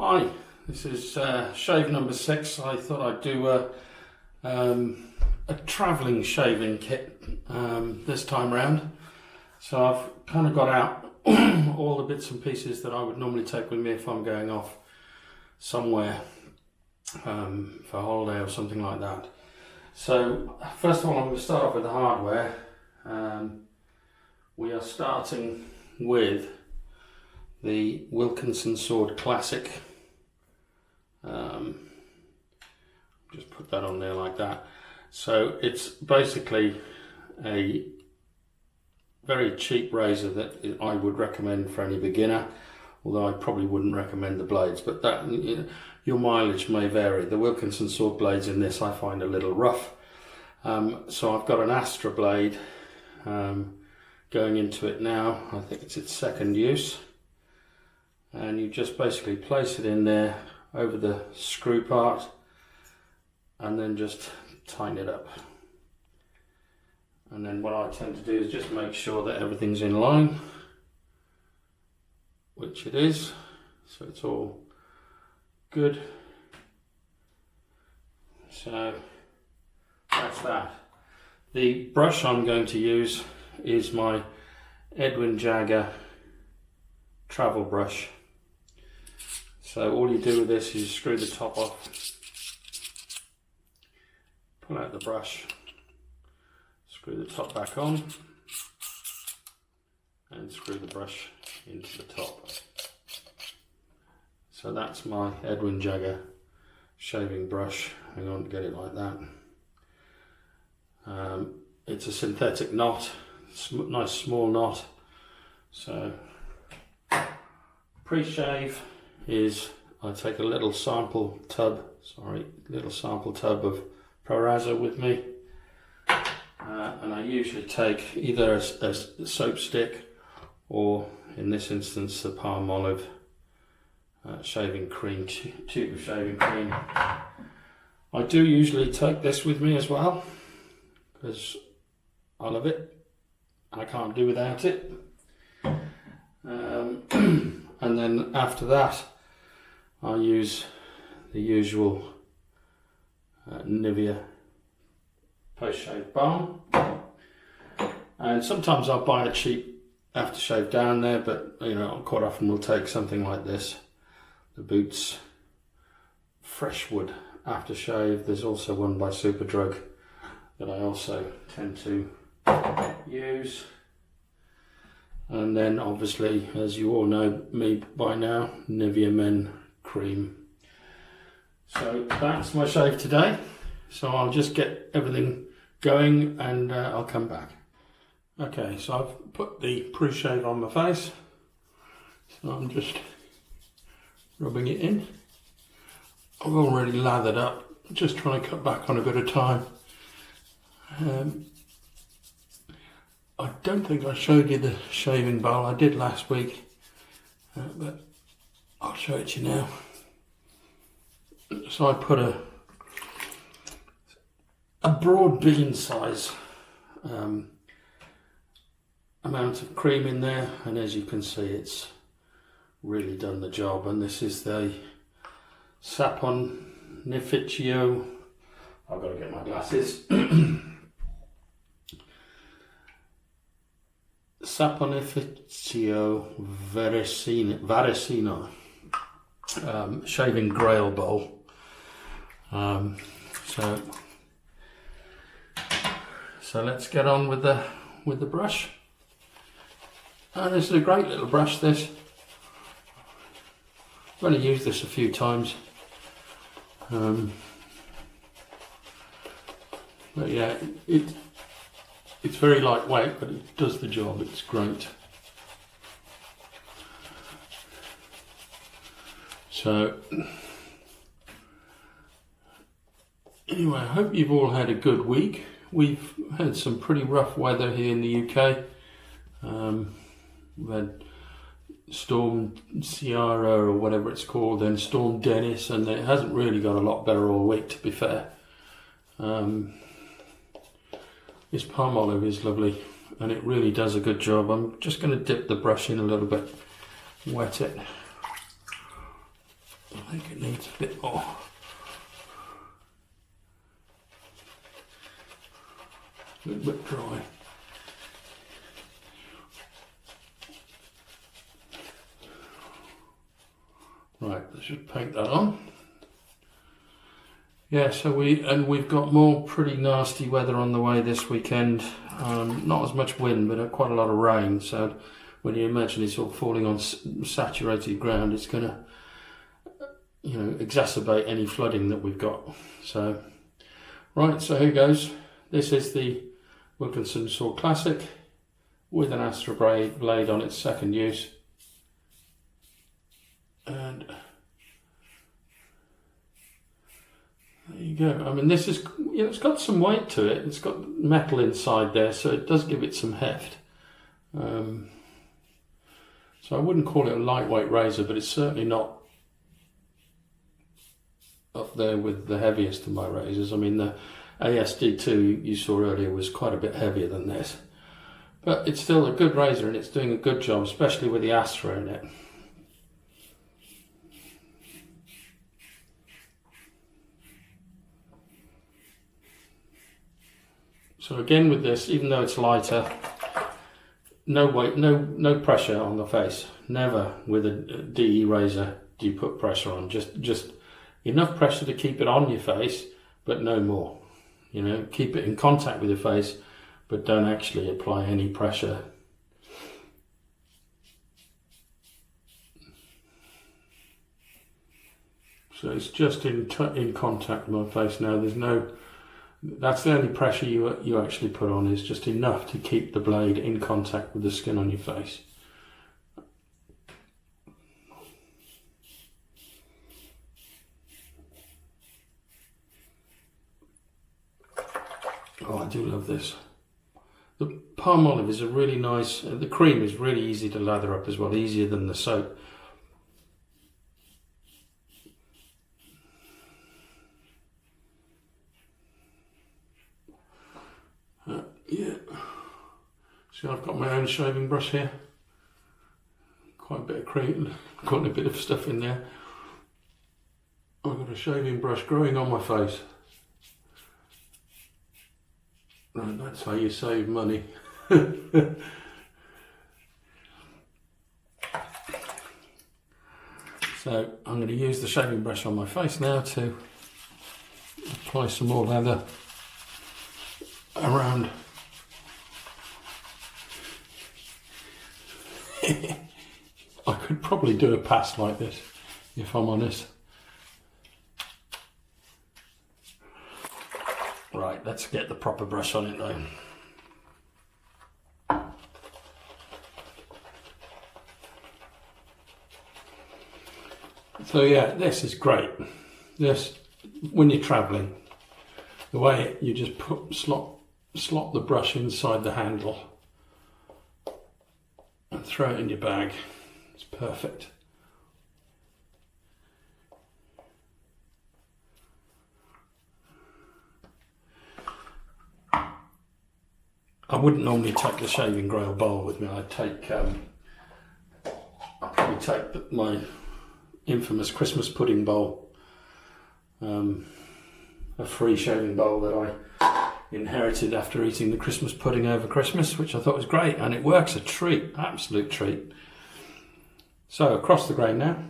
Hi, this is shave number 6. I thought I'd do a travelling shaving kit this time round. So I've kind of got out all the bits and pieces that I would normally take with me if I'm going off somewhere for a holiday or something like that. So first of all, I'm going to start off with the hardware. We are starting with the Wilkinson Sword Classic. Just put that on there like that. So it's basically a very cheap razor that I would recommend for any beginner, although I probably wouldn't recommend the blades, but that, you know, your mileage may vary. The Wilkinson Sword blades in this I find a little rough. So I've got an Astra blade going into it now. I think it's its second use. And you just basically place it in there over the screw part and then just tighten it up. And then what I tend to do is just make sure that everything's in line, which it is, so it's all good. So that's that. The brush I'm going to use is my Edwin Jagger travel brush. So all you do with this is screw the top off, pull out the brush, screw the top back on, and screw the brush into the top. So that's my Edwin Jagger shaving brush. Hang on to get it like that. It's a synthetic knot, nice small knot. So pre-shave is I take a little sample tub of Proraso with me, and I usually take either a soap stick or, in this instance, the Palmolive shaving cream, tube of shaving cream. I do usually take this with me as well because I love it. I can't do without it. And then after that, I use the usual Nivea post-shave balm. And sometimes I'll buy a cheap aftershave down there, but you know, quite often we'll take something like this, the Boots Freshwood aftershave. There's also one by Superdrug that I also tend to use. And then obviously, as you all know me by now, Nivea Men cream. So that's my shave today. So I'll just get everything going and I'll come back. Okay, so I've put the pre-shave on my face. So I'm just rubbing it in. I've already lathered up, just trying to cut back on a bit of time. I don't think I showed you the shaving bowl. I did last week, but I'll show it to you now. So I put a broad bean size amount of cream in there, and as you can see, it's really done the job. And this is the Saponificio. I've got to get my glasses. Saponificio Varesino shaving grail bowl. So let's get on with the brush. And this is a great little brush. This I've only used this a few times. But yeah, it's very lightweight, but it does the job. It's great. So anyway, I hope you've all had a good week. We've had some pretty rough weather here in the UK. We've had Storm Ciara or whatever it's called, then Storm Dennis, and it hasn't really got a lot better all week, to be fair. This Palmolive is lovely and it really does a good job. I'm just going to dip the brush in a little bit, wet it. I think it needs a bit more. A little bit dry. Right, let's just paint that on. Yeah, so we've got more pretty nasty weather on the way this weekend. Not as much wind, but quite a lot of rain. So when you imagine it's all falling on saturated ground, it's going to, exacerbate any flooding that we've got. So, right, so here goes. This is the Wilkinson Sword Classic with an Astra blade on its second use. And there you go. I mean, this is, it's got some weight to it. It's got metal inside there, so it does give it some heft. So I wouldn't call it a lightweight razor, but it's certainly not up there with the heaviest of my razors. I mean, the ASD2 you saw earlier was quite a bit heavier than this. But it's still a good razor and it's doing a good job, especially with the Astra in it. So again with this, even though it's lighter, no weight, no pressure on the face. Never with a DE razor do you put pressure on. Just enough pressure to keep it on your face, but no more. Keep it in contact with your face, but don't actually apply any pressure. So it's just in contact with my face now. There's no. That's the only pressure you actually put on, is just enough to keep the blade in contact with the skin on your face. Oh, I do love this. The Palmolive is a really nice, the cream is really easy to lather up as well, easier than the soap. Yeah, so I've got my own shaving brush here, quite a bit of cream, quite a bit of stuff in there. I've got a shaving brush growing on my face. Right, that's how you save money. So I'm going to use the shaving brush on my face now to apply some more lather around. I could probably do a pass like this, if I'm honest. Right, let's get the proper brush on it though. So yeah, this is great. This, when you're travelling, the way you just slot the brush inside the handle and throw it in your bag. It's perfect. I wouldn't normally take the shaving grail bowl with me. I'd probably take my infamous Christmas pudding bowl, a free shaving bowl that I inherited after eating the Christmas pudding over Christmas, which I thought was great, and it works a treat, absolute treat. So across the grain now.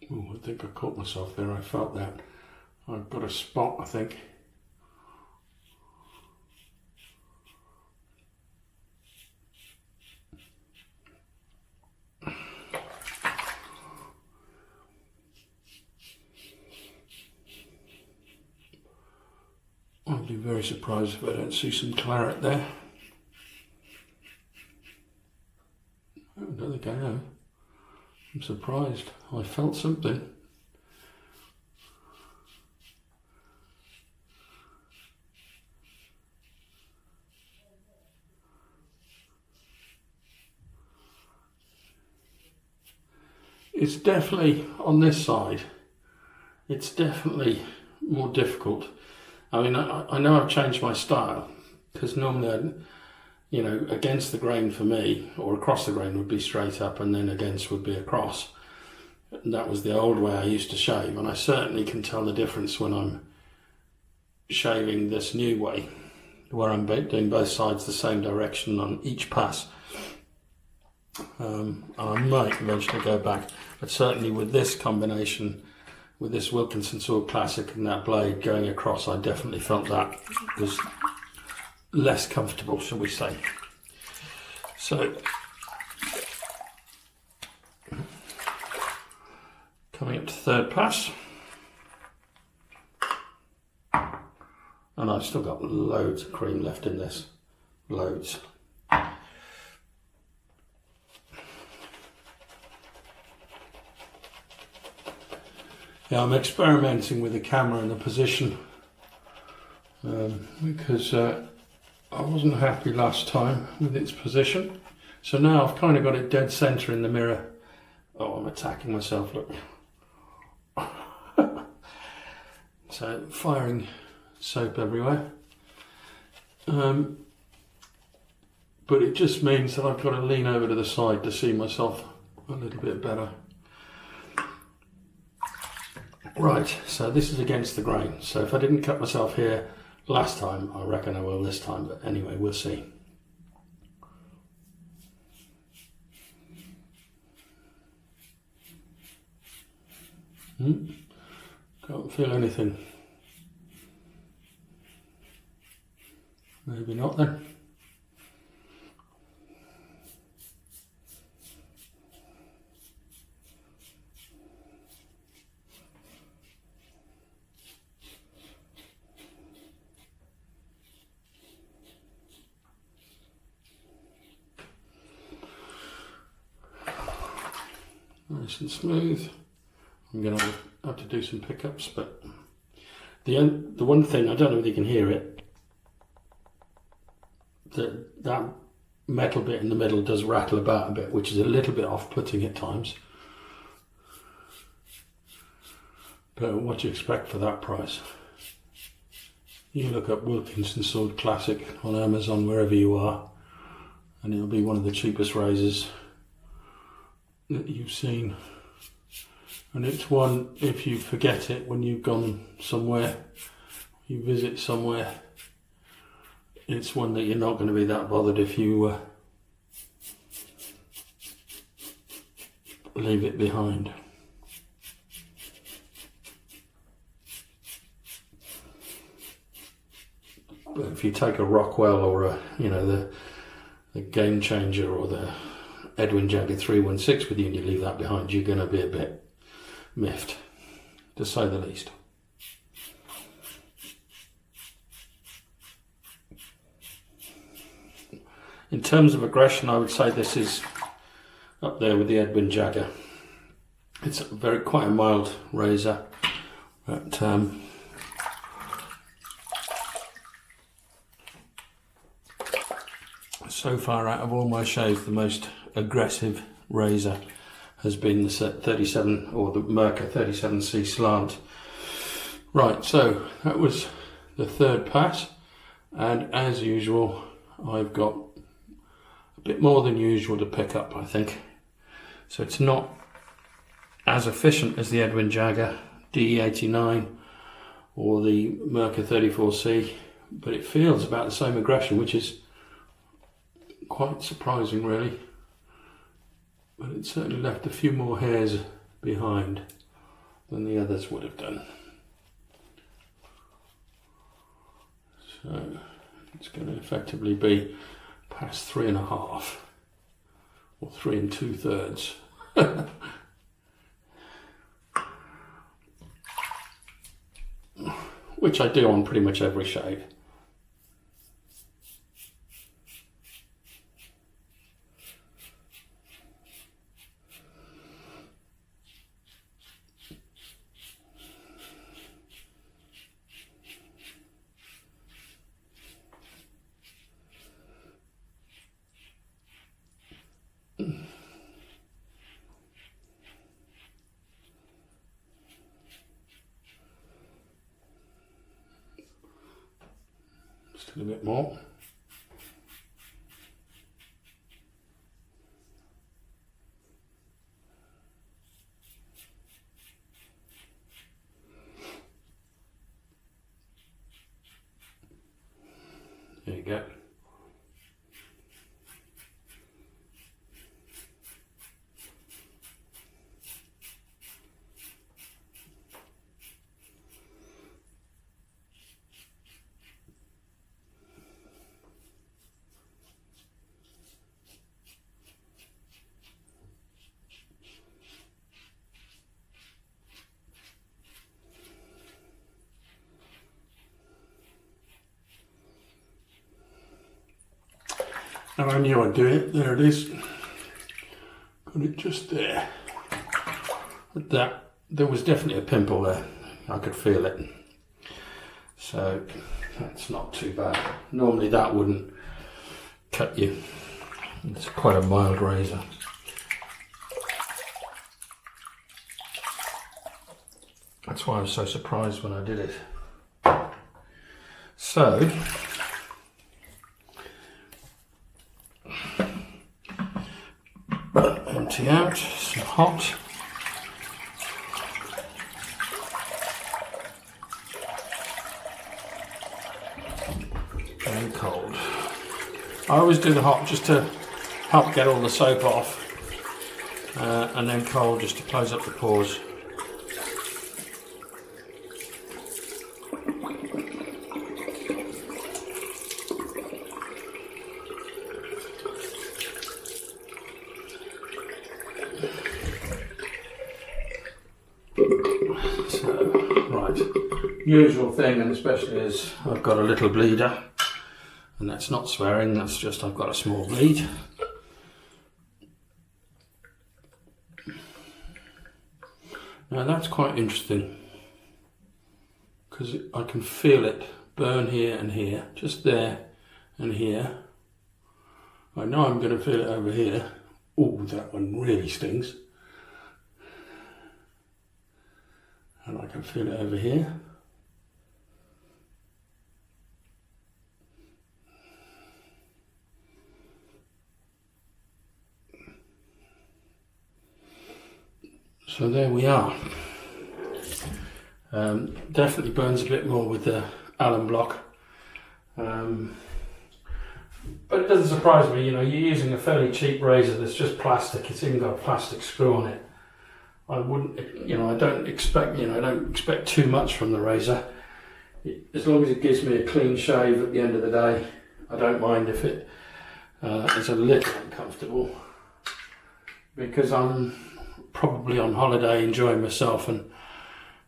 Oh, I think I caught myself there. I felt that. I've got a spot, I think. I'll be very surprised if I don't see some claret there. I don't think I have. I'm surprised. I felt something. it's definitely on this side. It's definitely more difficult. I mean, I know I've changed my style, because normally, you know, against the grain for me, or across the grain would be straight up, and then against would be across. And that was the old way I used to shave, and I certainly can tell the difference when I'm shaving this new way, where I'm doing both sides the same direction on each pass. And I might eventually go back, but certainly with this combination, with this Wilkinson Sword Classic and that blade going across, I definitely felt that was less comfortable, shall we say. So, coming up to third pass, and I've still got loads of cream left in this, loads. Yeah, I'm experimenting with the camera and the position because I wasn't happy last time with its position. So now I've kind of got it dead center in the mirror. Oh, I'm attacking myself, look. So firing soap everywhere. But it just means that I've got to lean over to the side to see myself a little bit better. Right, so this is against the grain. So if I didn't cut myself here last time, I reckon I will this time. But anyway, we'll see. Can't feel anything. Maybe not then. Nice and smooth. I'm going to have to do some pickups, but the one thing, I don't know if you can hear it, that metal bit in the middle does rattle about a bit, which is a little bit off-putting at times. But what do you expect for that price? You look up Wilkinson Sword Classic on Amazon, wherever you are, and it'll be one of the cheapest razors that you've seen. And it's one, if you forget it when you've gone somewhere, you visit somewhere, it's one that you're not going to be that bothered if you leave it behind. But if you take a Rockwell or a, you know, the Game Changer or the Edwin Jagger 316 with you and you leave that behind, you're going to be a bit miffed, to say the least. In terms of aggression, I would say this is up there with the Edwin Jagger. It's quite a mild razor, but so far out of all my shaves, the most aggressive razor has been the 37 or the Merca 37C slant. Right, so that was the third pass, and as usual, I've got a bit more than usual to pick up, I think. So it's not as efficient as the Edwin Jagger DE89 or the Merca 34C, but it feels about the same aggression, which is quite surprising, really. But it certainly left a few more hairs behind than the others would have done. So it's going to effectively be past 3.5 or 3 2/3. Which I do on pretty much every shave. a bit more. There you go. Now I knew I'd do it. There it is. Got it just there. But that, there was definitely a pimple there. I could feel it. So that's not too bad. Normally that wouldn't cut you. It's quite a mild razor. That's why I was so surprised when I did it. So empty out, some hot. And cold. I always do the hot just to help get all the soap off, and then cold just to close up the pores. Usual thing, and especially as I've got a little bleeder, and that's not swearing, that's just I've got a small bleed. Now that's quite interesting because I can feel it burn here and here, just there and here. I know I'm going to feel it over here. Oh, that one really stings. And I can feel it over here. So there we are. Definitely burns a bit more with the Allen block. But it doesn't surprise me, you know, you're using a fairly cheap razor that's just plastic, it's even got a plastic screw on it. I wouldn't, you know, I don't expect too much from the razor. As long as it gives me a clean shave at the end of the day, I don't mind if it is a little uncomfortable, because I'm probably on holiday enjoying myself, and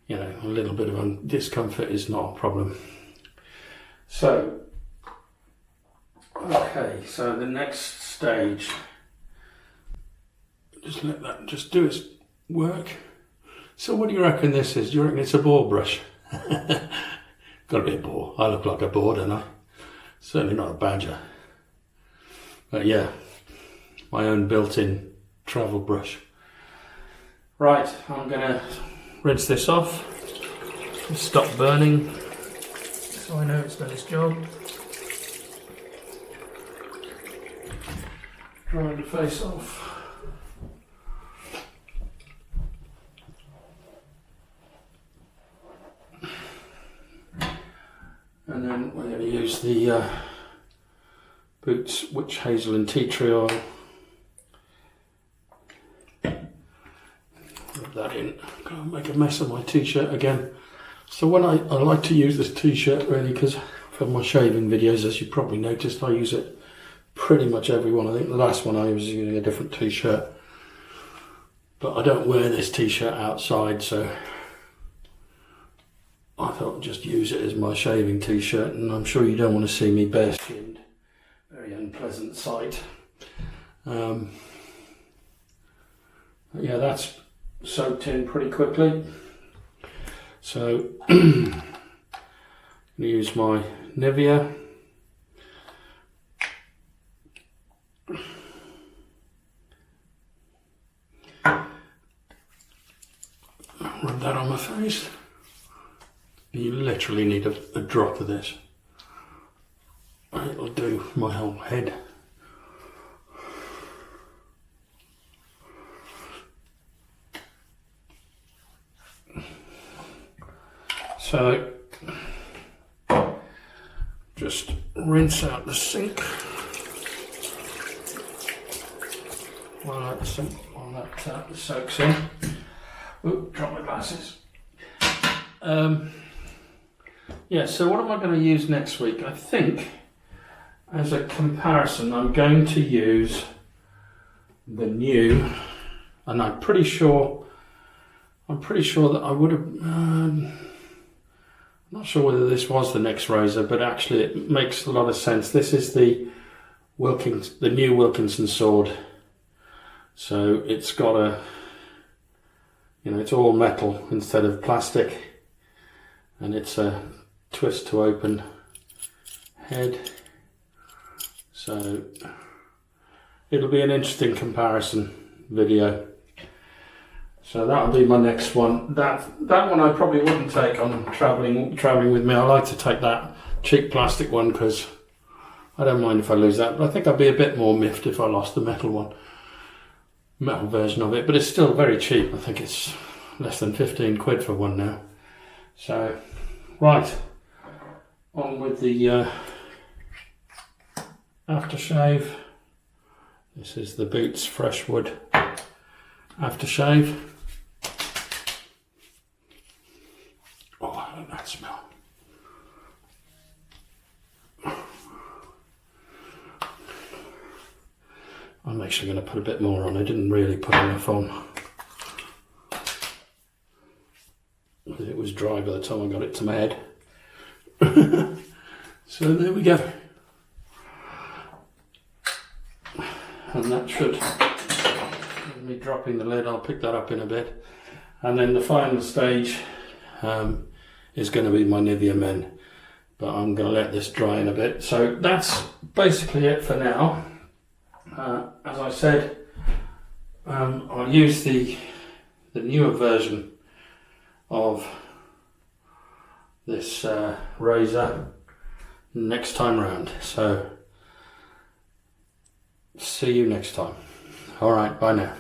you know, a little bit of discomfort is not a problem. So, okay, so the next stage, just let that just do its work. So what do you reckon this is? Do you reckon it's a boar brush? Gotta be a boar. I look like a boar, don't I? Certainly not a badger. But yeah, my own built-in travel brush. Right, I'm gonna rinse this off, stop burning, so I know it's done its job. Dry the face off. And then we're going to use the Boots Witchazel and Tea Tree Oil. Rub that in. I'm going to make a mess of my t-shirt again. So when I like to use this t-shirt really, because for my shaving videos, as you probably noticed, I use it pretty much every one. I think the last one I was using a different t-shirt, but I don't wear this t-shirt outside, so I thought I'd just use it as my shaving t-shirt, and I'm sure you don't want to see me bare skinned. Very unpleasant sight. Yeah, that's soaked in pretty quickly. So I'm going to use my Nivea. Rub that on my face. You literally need a drop of this. it'll do my whole head. So just rinse out the sink while that soaks in. Oop, drop my glasses. Yeah, so what am I going to use next week? I think as a comparison I'm going to use the new, and I'm pretty sure that I would have, I'm not sure whether this was the next razor, but actually it makes a lot of sense. This is the new Wilkinson Sword. So it's got a, it's all metal instead of plastic, and it's a twist to open head. So it'll be an interesting comparison video. So that'll be my next one. That one I probably wouldn't take on traveling with me. I like to take that cheap plastic one because I don't mind if I lose that, but I think I'd be a bit more miffed if I lost the metal version of it. But it's still very cheap. I think it's less than 15 quid for one now. So right, on with the aftershave. This is the Boots Freshwood aftershave. Oh, I like that smell. I'm actually going to put a bit more on. I didn't really put enough on. It was dry by the time I got it to my head. So there we go. And that should, with me dropping the lid, I'll pick that up in a bit. And then the final stage is going to be my Nivea Men, but I'm going to let this dry in a bit. So that's basically it for now. As I said, I'll use the newer version of this razor next time round. So see you next time. All right, bye now.